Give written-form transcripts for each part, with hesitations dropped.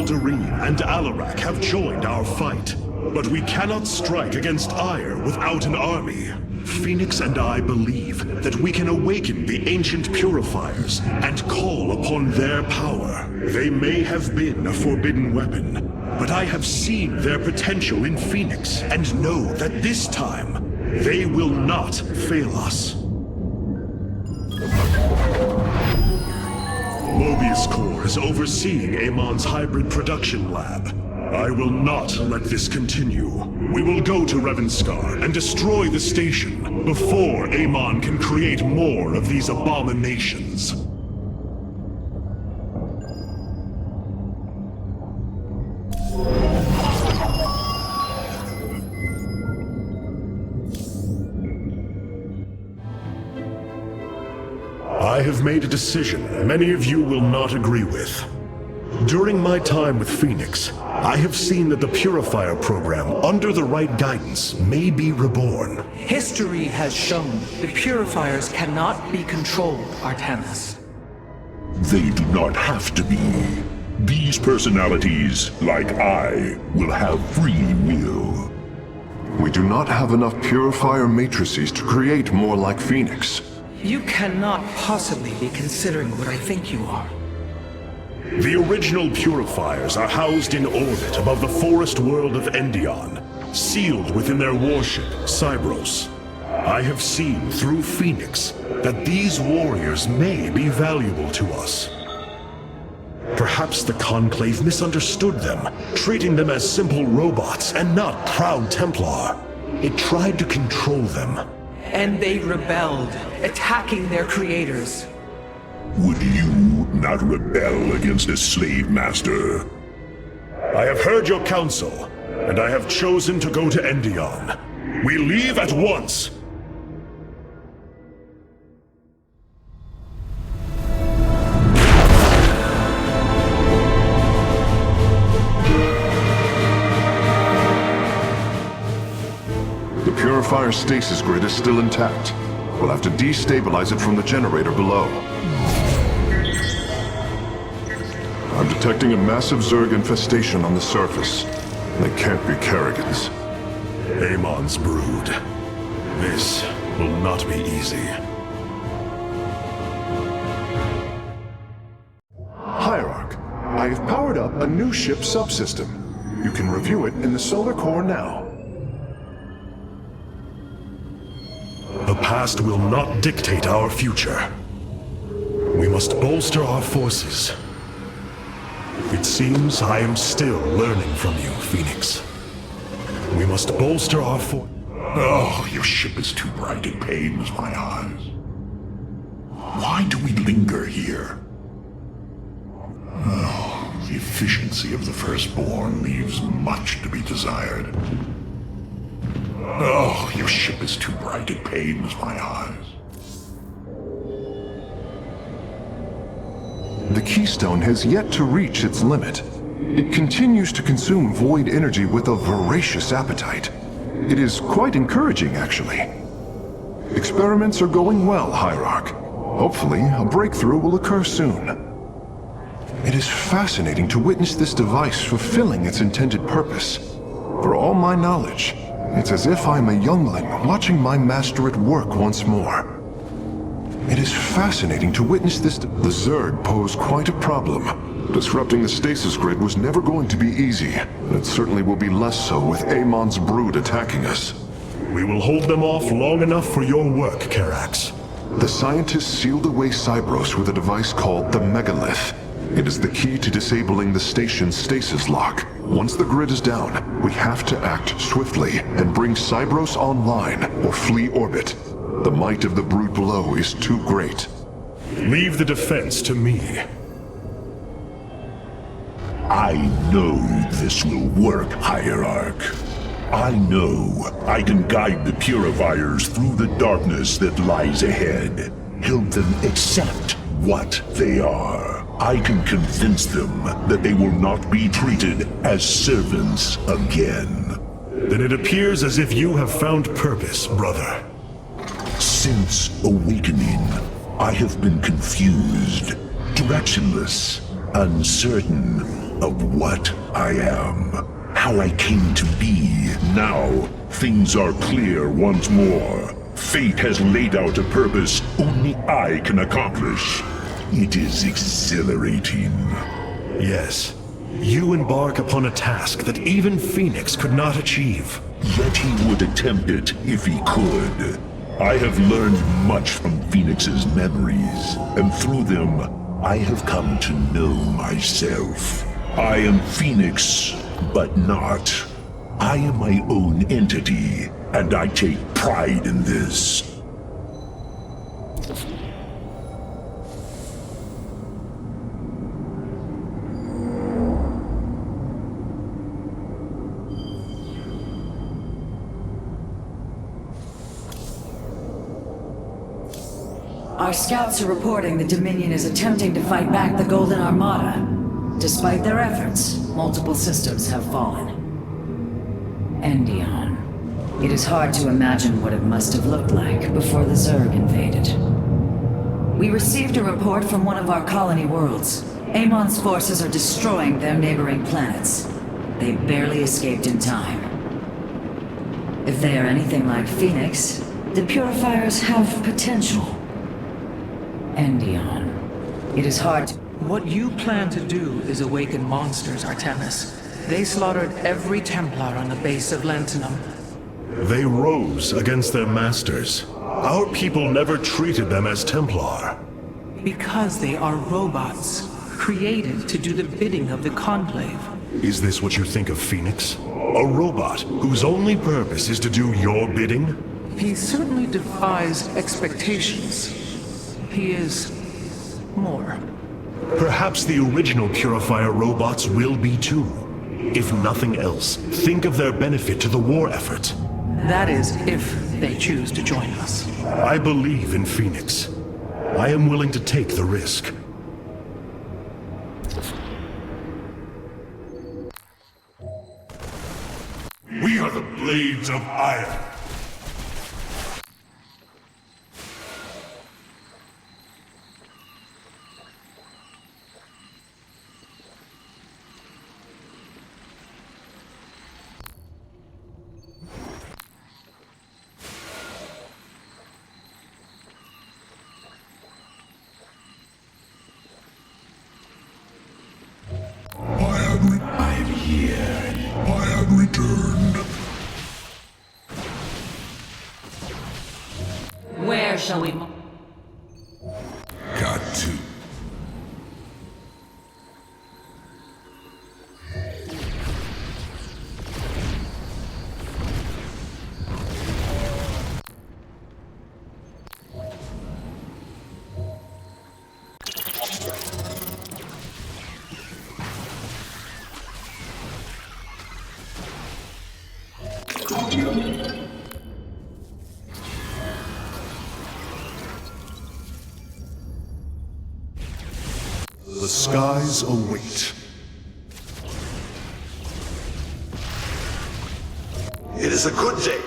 Alderine and Alarak have joined our fight. But we cannot strike against Ire without an army. Phoenix and I believe that we can awaken the ancient purifiers and call upon their power. They may have been a forbidden weapon, but I have seen their potential in Phoenix and know that this time, they will not fail us. Mobius Corps is overseeing Amon's hybrid production lab. I will not let this continue. We will go to Revanskar and destroy the station before Amon can create more of these abominations. I have made a decision many of you will not agree with. During my time with Phoenix, I have seen that the Purifier program, under the right guidance, may be reborn. History has shown the Purifiers cannot be controlled, Artanis. They do not have to be. These personalities, like I, will have free will. We do not have enough Purifier matrices to create more like Phoenix. You cannot possibly be considering what I think you are. The original Purifiers are housed in orbit above the forest world of Endion, sealed within their warship, Cybros. I have seen through Phoenix that these warriors may be valuable to us. Perhaps the Conclave misunderstood them, treating them as simple robots and not proud Templar. It tried to control them. And they rebelled, attacking their creators. Would you not rebel against a slave master? I have heard your counsel, and I have chosen to go to Endion. We leave at once! The Purifier stasis grid is still intact. We'll have to destabilize it from the generator below. I'm detecting a massive Zerg infestation on the surface. They can't be Kerrigans. Amon's brood. This will not be easy. Hierarch, I have powered up a new ship subsystem. You can review it in the solar core now. The past will not dictate our future. We must bolster our forces. It seems I am still learning from you, Phoenix. We must bolster our Oh, your ship is too bright, it pains my eyes. Why do we linger here? Oh, the efficiency of the Firstborn leaves much to be desired. Oh, your ship is too bright, it pains my eyes. The Keystone has yet to reach its limit. It continues to consume void energy with a voracious appetite. It is quite encouraging, actually. Experiments are going well, Hierarch. Hopefully, a breakthrough will occur soon. It is fascinating to witness this device fulfilling its intended purpose. For all my knowledge, it's as if I'm a youngling watching my master at work once more. It is fascinating to witness this. The Zerg pose quite a problem. Disrupting the stasis grid was never going to be easy, and it certainly will be less so with Amon's brood attacking us. We will hold them off long enough for your work, Karax. The scientists sealed away Cybros with a device called the Megalith. It is the key to disabling the station's stasis lock. Once the grid is down, we have to act swiftly and bring Cybros online or flee orbit. The might of the brood below is too great. Leave the defense to me. I know this will work, Hierarch. I know I can guide the Purifiers through the darkness that lies ahead. Help them accept what they are. I can convince them that they will not be treated as servants again. Then it appears as if you have found purpose, brother. Since awakening, I have been confused, directionless, uncertain, of what I am, how I came to be. Now, things are clear once more. Fate has laid out a purpose only I can accomplish. It is exhilarating. Yes. You embark upon a task that even Phoenix could not achieve. Yet he would attempt it if he could. I have learned much from Phoenix's memories, and through them, I have come to know myself. I am Phoenix, but not. I am my own entity, and I take pride in this. Our scouts are reporting the Dominion is attempting to fight back the Golden Armada. Despite their efforts, multiple systems have fallen. Endion. It is hard to imagine what it must have looked like before the Zerg invaded. We received a report from one of our colony worlds. Amon's forces are destroying their neighboring planets. They barely escaped in time. If they are anything like Phoenix, the Purifiers have potential. Endion. It is hard to... What you plan to do is awaken monsters, Artemis. They slaughtered every Templar on the base of Lentinum. They rose against their masters. Our people never treated them as Templar. Because they are robots, created to do the bidding of the Conclave. Is this what you think of Phoenix? A robot whose only purpose is to do your bidding? He certainly defies expectations. He is... more. Perhaps the original Purifier robots will be too. If nothing else, think of their benefit to the war effort. That is, if they choose to join us. I believe in Phoenix. I am willing to take the risk. We are the Blades of Iron. I am here. I have returned. Where shall we... Got to. The skies await. It is a good day.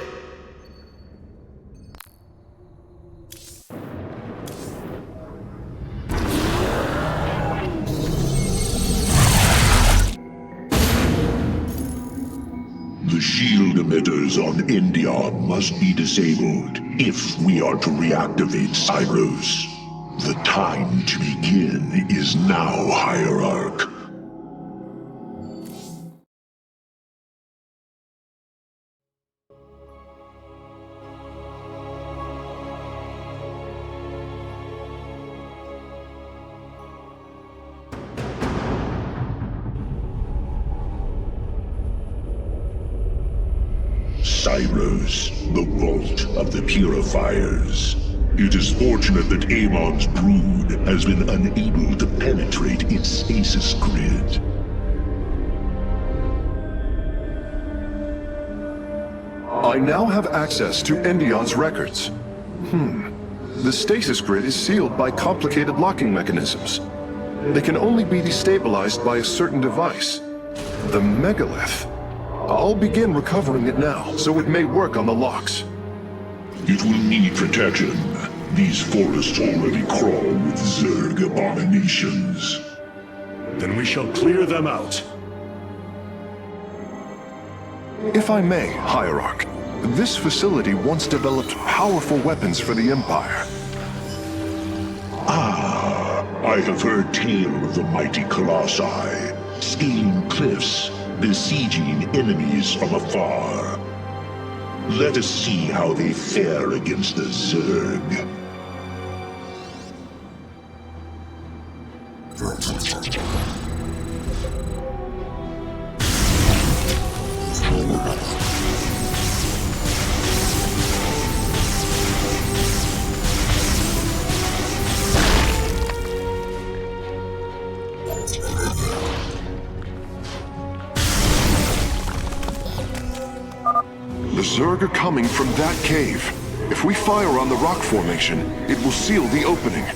The shield emitters on Endion must be disabled if we are to reactivate Cyros. The time to begin is now, Hierarch. Cyros, the vault of the Purifiers. It is fortunate that Amon's brood has been unable to penetrate its stasis grid. I now have access to Endion's records. The stasis grid is sealed by complicated locking mechanisms. They can only be destabilized by a certain device. The megalith. I'll begin recovering it now, so it may work on the locks. It will need protection. These forests already crawl with Zerg abominations. Then we shall clear them out. If I may, Hierarch, this facility once developed powerful weapons for the Empire. I have heard tale of the mighty Colossi, scaling cliffs, besieging enemies from afar. Let us see how they fare against the Zerg. The Zerg are coming from that cave. If we fire on the rock formation, it will seal the opening.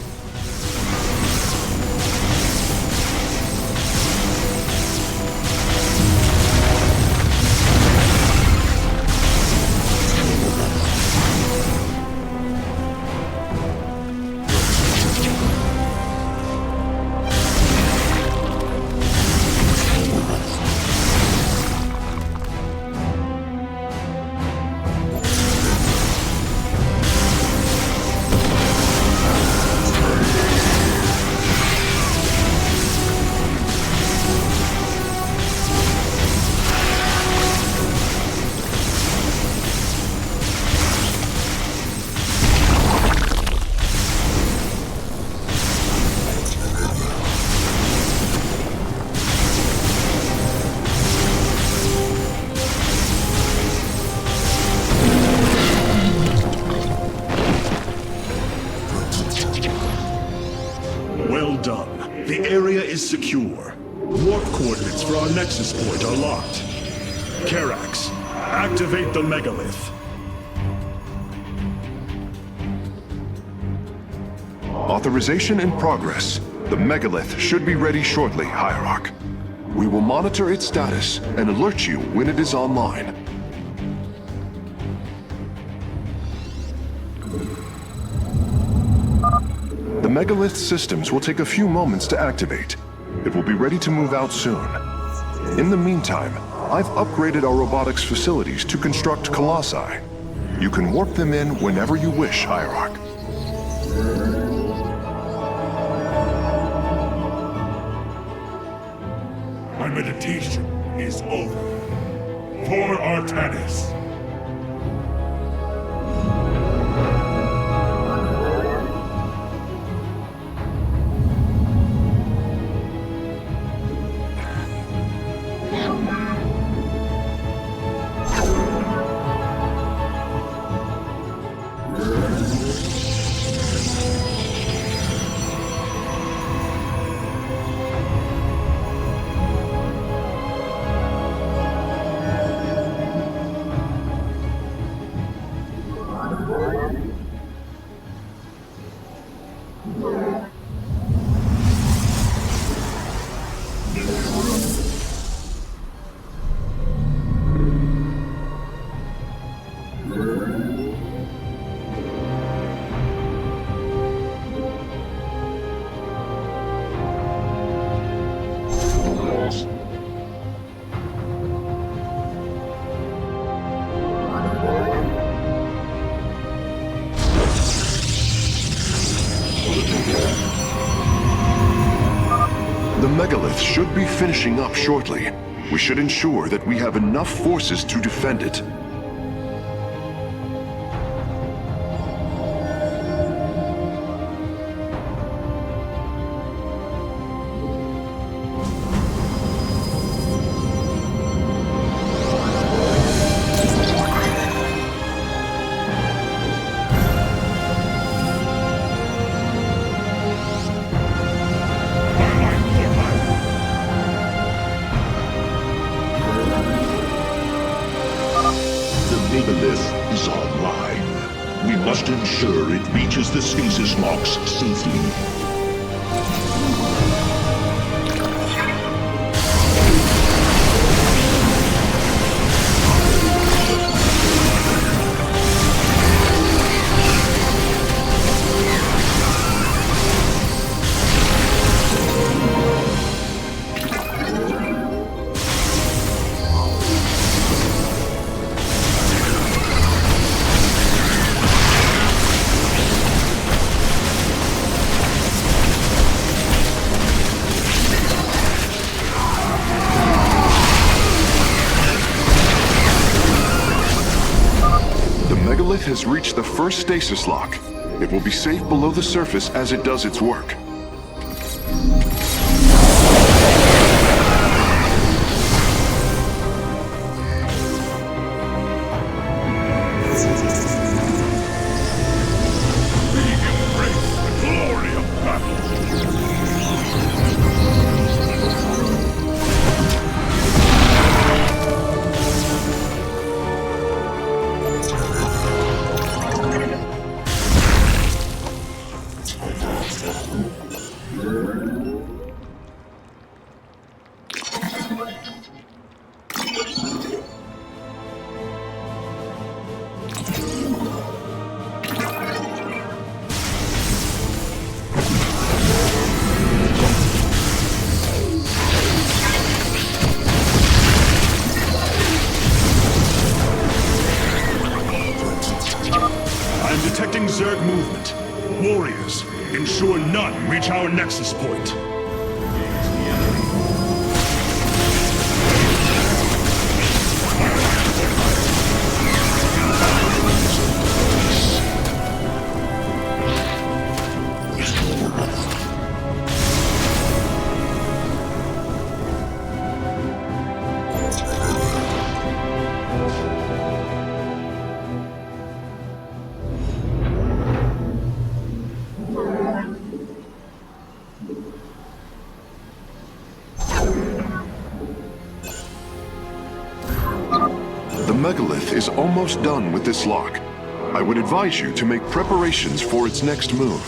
Well done. The area is secure. Warp coordinates for our nexus point are locked. Karax, activate the megalith. Authorization in progress. The megalith should be ready shortly, Hierarch. We will monitor its status and alert you when it is online. The megalith systems will take a few moments to activate. It will be ready to move out soon. In the meantime, I've upgraded our robotics facilities to construct colossi. You can warp them in whenever you wish, Hierarch. My meditation is over. For Artanis. The megalith should be finishing up shortly. We should ensure that we have enough forces to defend it. Megalith is online. We must ensure it reaches the stasis locks safely. megalith has reached the first stasis lock. It will be safe below the surface as it does its work. Detecting Zerg movement. Warriors, ensure none reach our nexus point. The megalith is almost done with this lock. I would advise you to make preparations for its next move.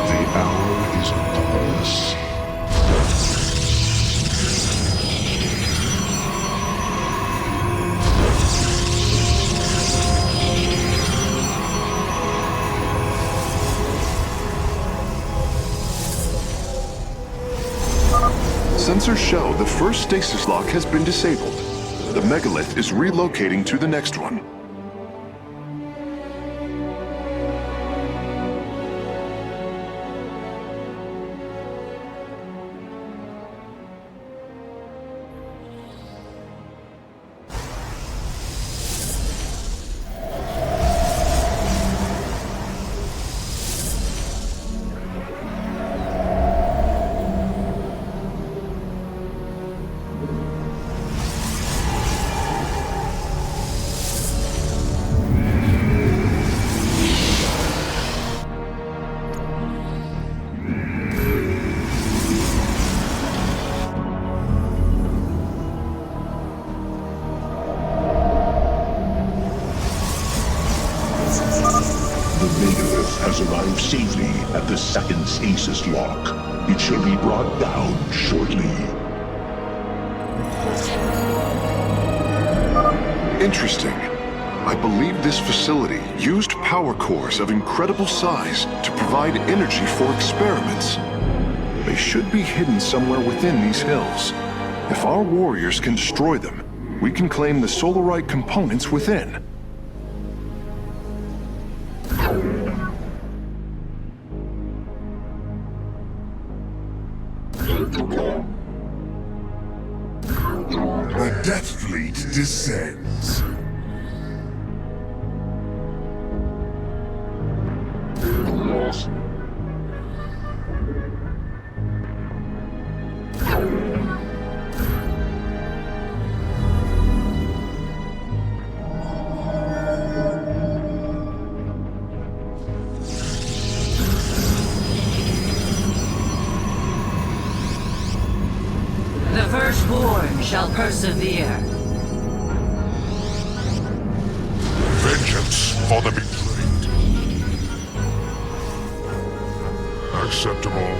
The hour is upon us. Sensors show the first stasis lock has been disabled. The megalith is relocating to the next one. The megalith has arrived safely at the second stasis lock. It shall be brought down shortly. Interesting. I believe this facility used power cores of incredible size to provide energy for experiments. They should be hidden somewhere within these hills. If our warriors can destroy them, we can claim the solarite components within. The Death Fleet descends. The firstborn shall persevere. Vengeance for the betrayed. Acceptable.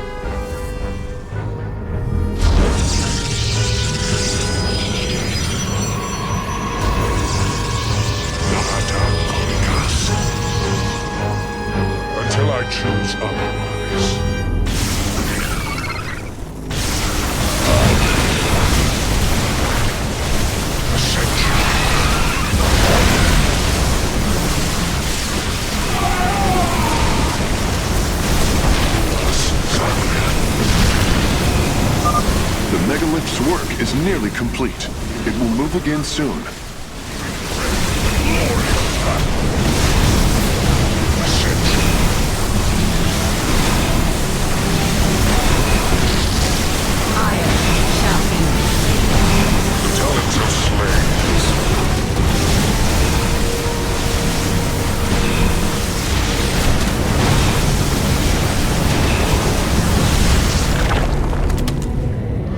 Until I choose otherwise. megalith's work is nearly complete. It will move again soon.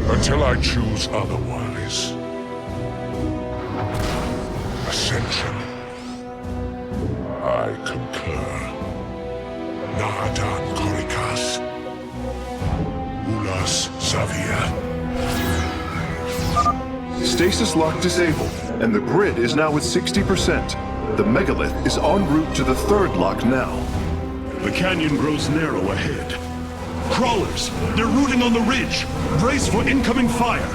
Until I choose otherwise. Ascension. I concur. Nahadan Korikas. Ulas Xavier. Stasis lock disabled, and the grid is now at 60%. The megalith is en route to the third lock now. The canyon grows narrow ahead. Crawlers! They're rooting on the ridge! Brace for incoming fire!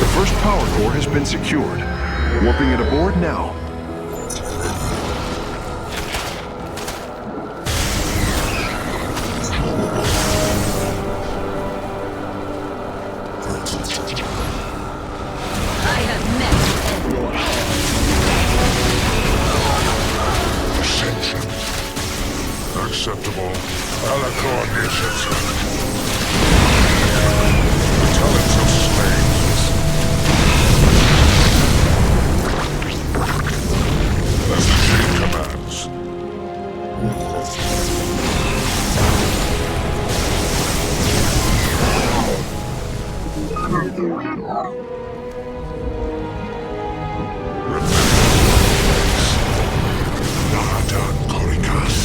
The first power core has been secured. Warping it aboard now. Acceptable. Alacor Talents of slaves. As the King commands. Nahadan Korikas.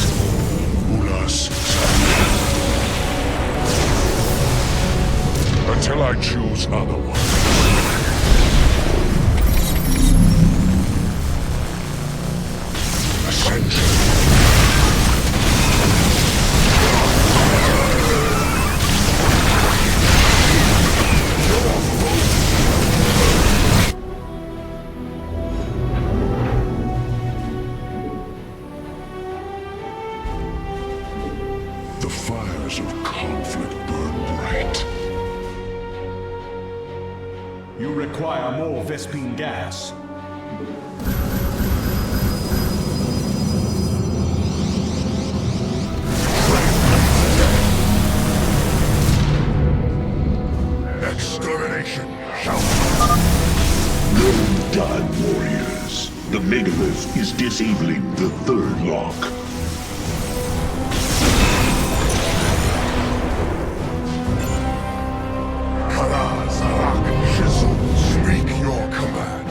Ulas Xavier. Until I choose otherwise. Ascension. The fires of conflict burn bright. You require more Vespine gas. Extermination. Well done, warriors. The megalith is disabling the third lock. Speak your command.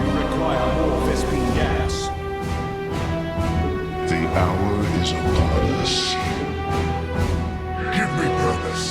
You require more Vespine gas. The hour is upon us. Give me purpose.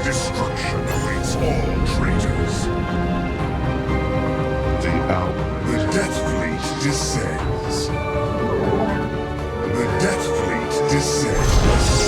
Destruction awaits all traitors. The hour. The Death Fleet descends. The Death Fleet descends.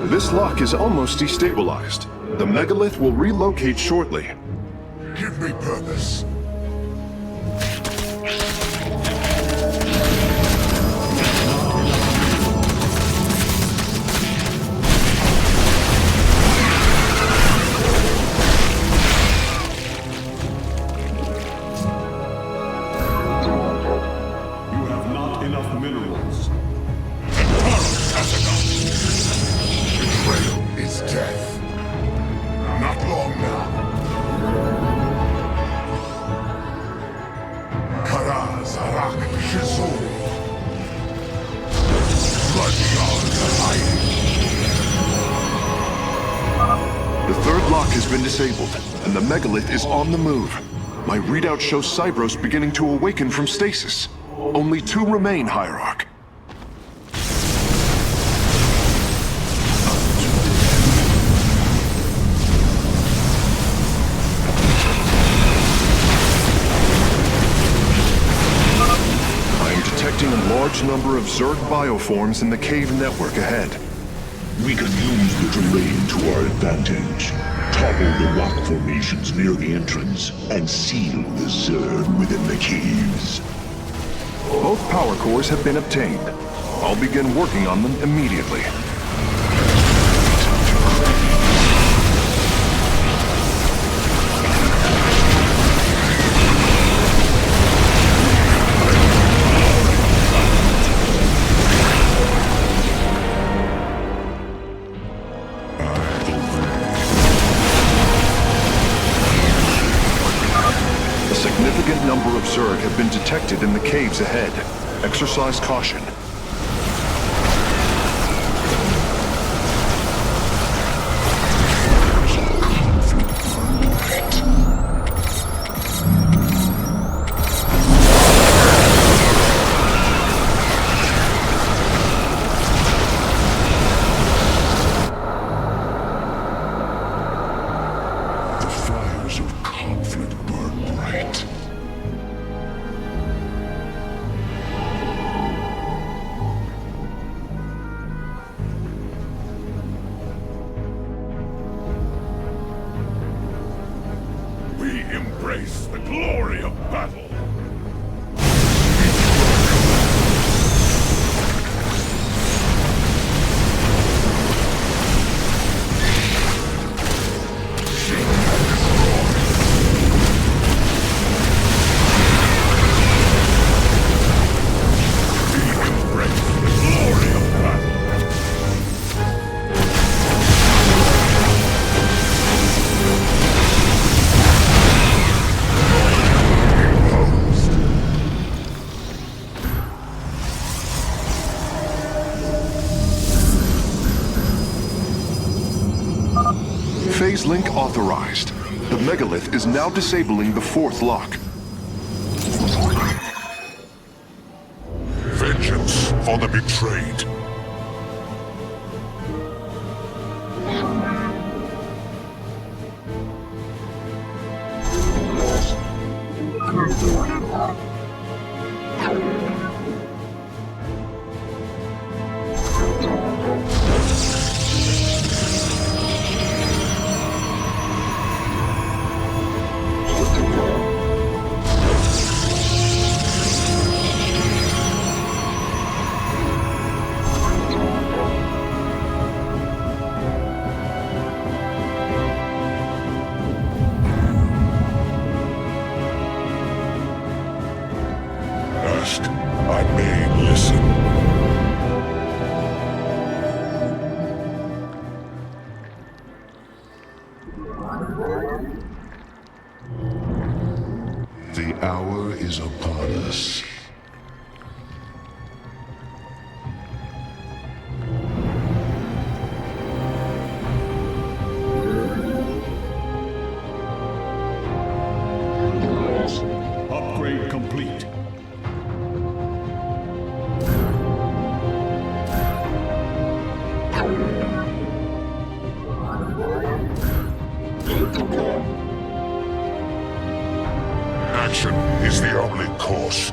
This lock is almost destabilized. The megalith will relocate shortly. Give me purpose. You have not enough minerals. Betrayal is death. Not long now. Karaz Arak Shizul. Bloodguards are hiding. The third lock has been disabled, and the megalith is on the move. My readout shows Cybros beginning to awaken from stasis. Only 2 remain, Hierarch. I am detecting a large number of Zerg bioforms in the cave network ahead. We can use the terrain to our advantage. Topple the rock formations near the entrance and seal the Zerg within the caves. Both power cores have been obtained. I'll begin working on them immediately. A significant number of Zerg have been detected in the caves ahead. Exercise caution. The fires of conflict burn bright. We embrace the glory of battle. Phase link authorized. The megalith is now disabling the 4th lock. Vengeance for the betrayed. Ask, I may listen. The hour is upon us. Upgrade complete. Action is the only course.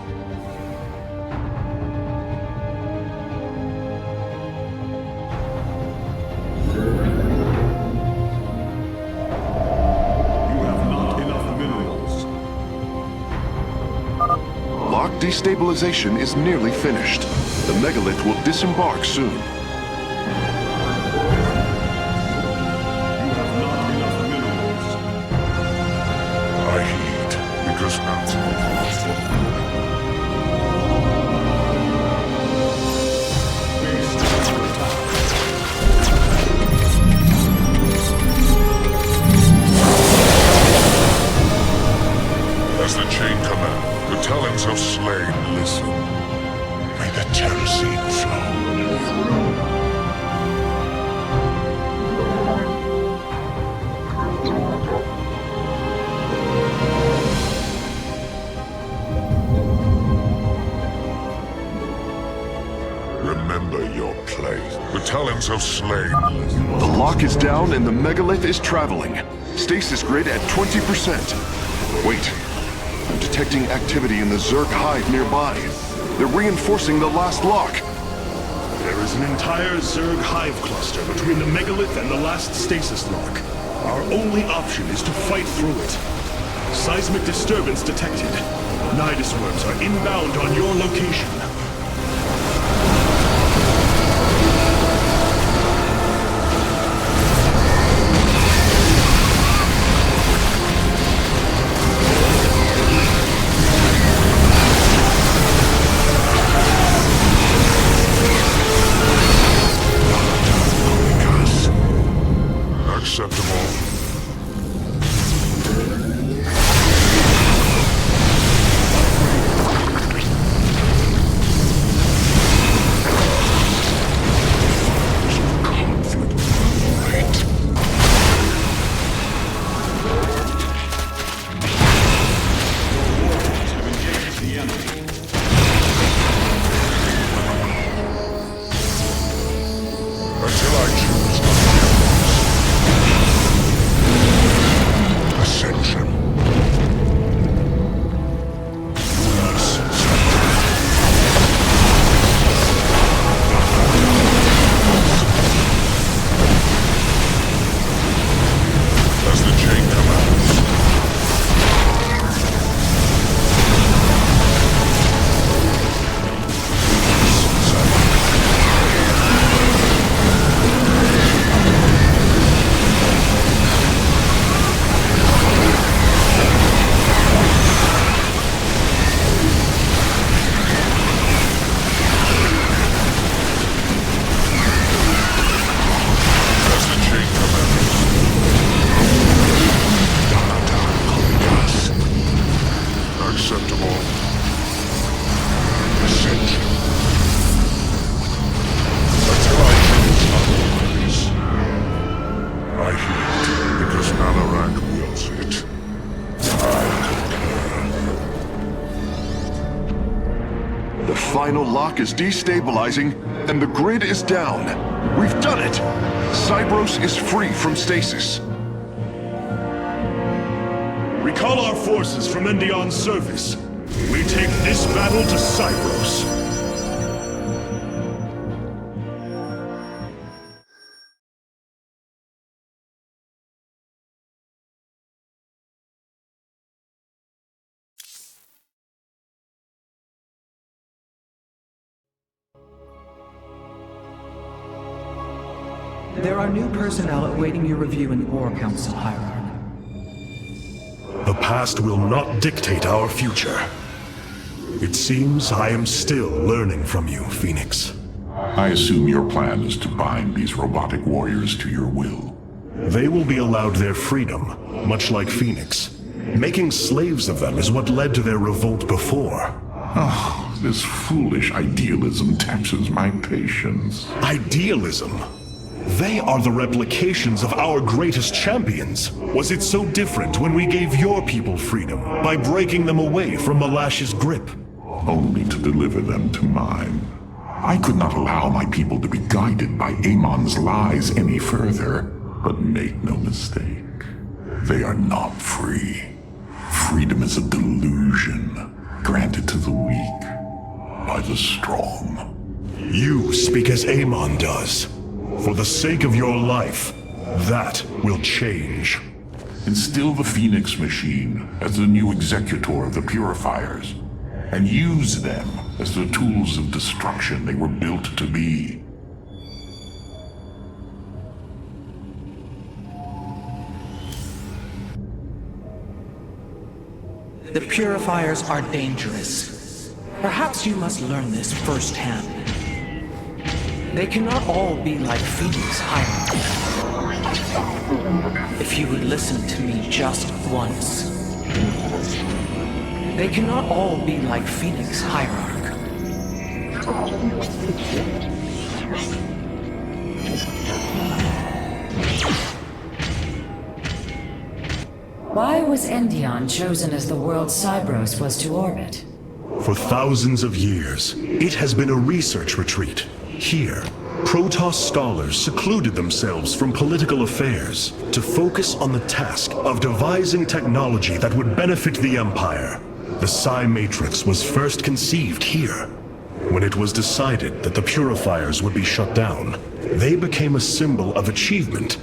destabilization is nearly finished. The megalith will disembark soon. You have not enough minerals. I heed, because Base under attack. as the chain command, the talons of slain listen. May the terracine flow. Remember your place. The talons of slain listen. The lock is down and the megalith is traveling. Stasis grid at 20%. Wait. I'm detecting activity in the Zerg hive nearby. They're reinforcing the last lock. There is an entire Zerg hive cluster between the megalith and the last stasis lock. Our only option is to fight through it. Seismic disturbance detected. Nidus worms are inbound on your location. Acceptable. Until I choose ascension. As the chain commands. As the chain commands. Acceptable. Ascension. Until I choose otherwise. I heed, because Alarak wills it. The final lock is destabilizing, and the grid is down. We've done it! Cybros is free from stasis. Recall our forces from Endion's surface. We take this battle to Cybros. There are new personnel awaiting your review in the Ore Council, Hierarch. The past will not dictate our future. It seems I am still learning from you, Phoenix. I assume your plan is to bind these robotic warriors to your will. They will be allowed their freedom, much like Phoenix. Making slaves of them is what led to their revolt before. Oh, this foolish idealism taxes my patience. Idealism? They are the replications of our greatest champions. Was it so different when we gave your people freedom, by breaking them away from Malash's grip? Only to deliver them to mine. I could not allow my people to be guided by Amon's lies any further. But make no mistake, they are not free. Freedom is a delusion, granted to the weak by the strong. You speak as Amon does. For the sake of your life, that will change. Instill the Phoenix machine as the new executor of the Purifiers. and use them as the tools of destruction they were built to be. The purifiers are dangerous. Perhaps you must learn this firsthand. They cannot all be like Phoenix Hierarch. If you would listen to me just once. They cannot all be like Phoenix Hierarch. Why was Endion chosen as the world Cybros was to orbit? For thousands of years, it has been a research retreat. Here, Protoss scholars secluded themselves from political affairs to focus on the task of devising technology that would benefit the Empire. The Psi Matrix was first conceived here. When it was decided that the purifiers would be shut down, they became a symbol of achievement,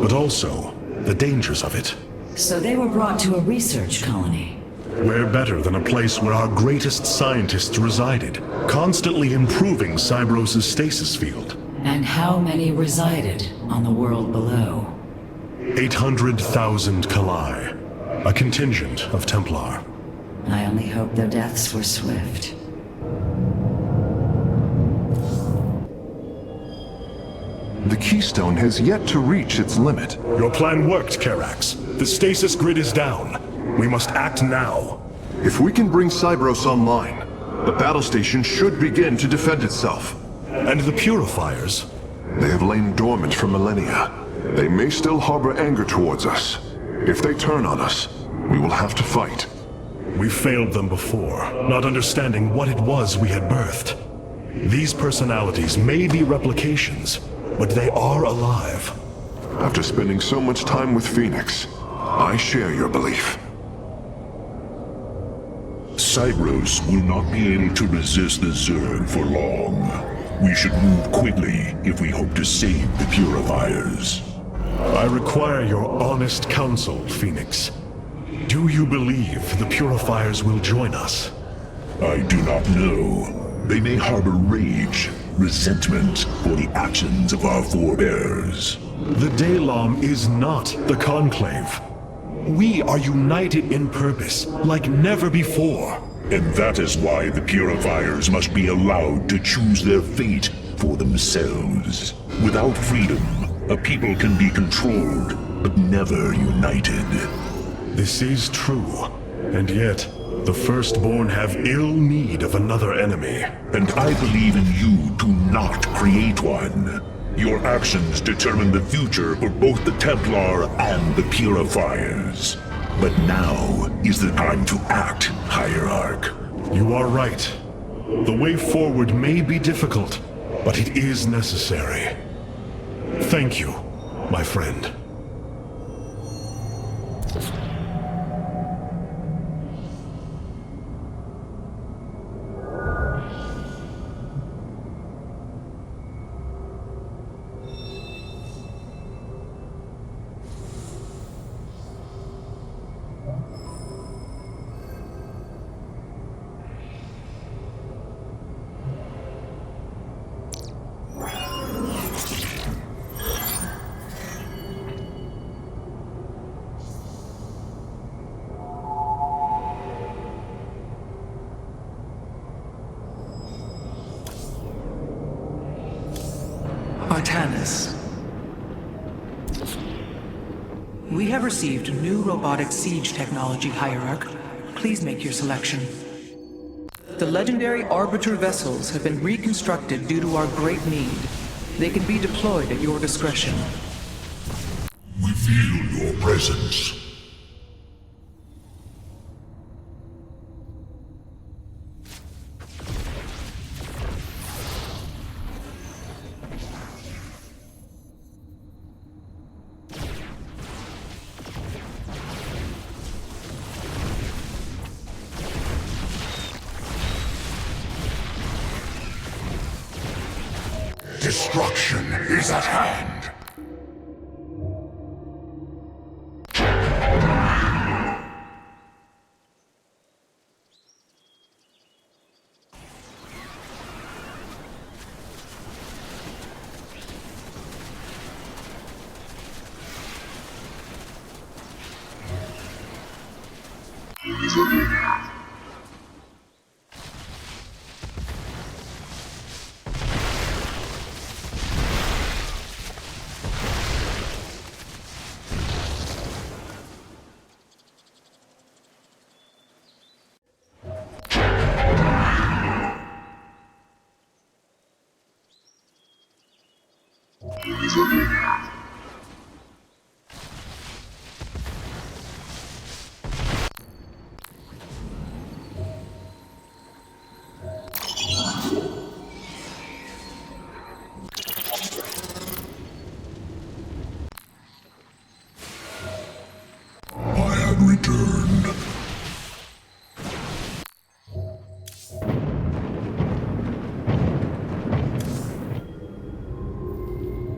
but also the dangers of it. So they were brought to a research colony. Where better than a place where our greatest scientists resided, constantly improving Cybros' stasis field. And how many resided on the world below? 800,000 Kalai, a contingent of Templar. I only hope their deaths were swift. The Keystone has yet to reach its limit. Your plan worked, Karax. The stasis grid is down. We must act now. If we can bring Cybros online, the battle station should begin to defend itself. And the purifiers? They have lain dormant for millennia. They may still harbor anger towards us. If they turn on us, we will have to fight. We failed them before, not understanding what it was we had birthed. These personalities may be replications, but they are alive. After spending so much time with Phoenix, I share your belief. Cybros will not be able to resist the Zerg for long. We should move quickly if we hope to save the Purifiers. I require your honest counsel, Phoenix. Do you believe the Purifiers will join us? I do not know. They may harbor rage, resentment for the actions of our forebears. The Daylom is not the Conclave. We are united in purpose, like never before. And that is why the Purifiers must be allowed to choose their fate for themselves. Without freedom, a people can be controlled, but never united. This is true, and yet, the Firstborn have ill need of another enemy. And I believe in you to not create one. Your actions determine the future for both the Templar and the Purifiers. But now is the time to act, Hierarch. You are right. The way forward may be difficult, but it is necessary. Thank you, my friend. Artanis. We have received new robotic siege technology, Hierarch. Please make your selection. The legendary Arbiter vessels have been reconstructed due to our great need. They can be deployed at your discretion. We feel your presence. Destruction is at hand. Is